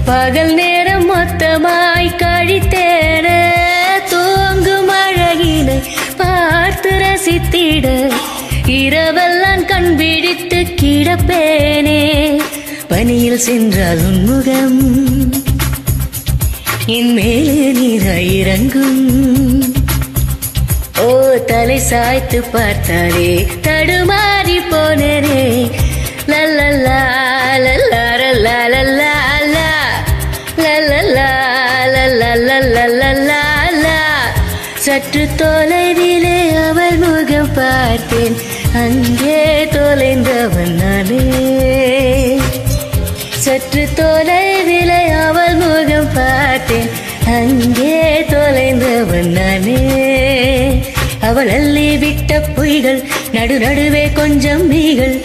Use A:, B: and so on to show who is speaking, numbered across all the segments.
A: பகல் நேரம் மொத்தமாய் கழித்தேன தூங்கும் அழகினை பார்த்து ரசித்திட இரவெல்லாம் கண் பிடித்து கிடப்பேனே பனியில் சென்றால் உன்முகம் என் மேலே நீராய் இறங்கும் ஓ தலை சாய்த்து பார்த்தாலே தடுமாறி போனேனே லல்லல்லா லல்லா லல்லா லல்லா லல்லல்லா லல்லா சற்று தொலைவிலே அவள் முகம் பார்த்தேன் அங்கே தொலைந்தவன் நானே சற்று தொலைவிலே அவள் முகம் பார்த்தேன் அங்கே தொலைந்தவன் நானே அவள் அள்ளி விட்ட பொய்கள் நடுநடுவே கொஞ்சம் மீகள்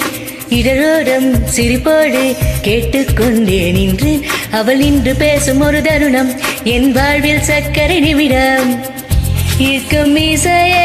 A: இடரோடம் சிரிப்போடு கேட்டுக்கொண்டே நின்றேன் அவள் இன்று பேசும் ஒரு தருணம் என் வாழ்வில் சக்கரை நிமிடம் ஈர்க்கும் மீசையே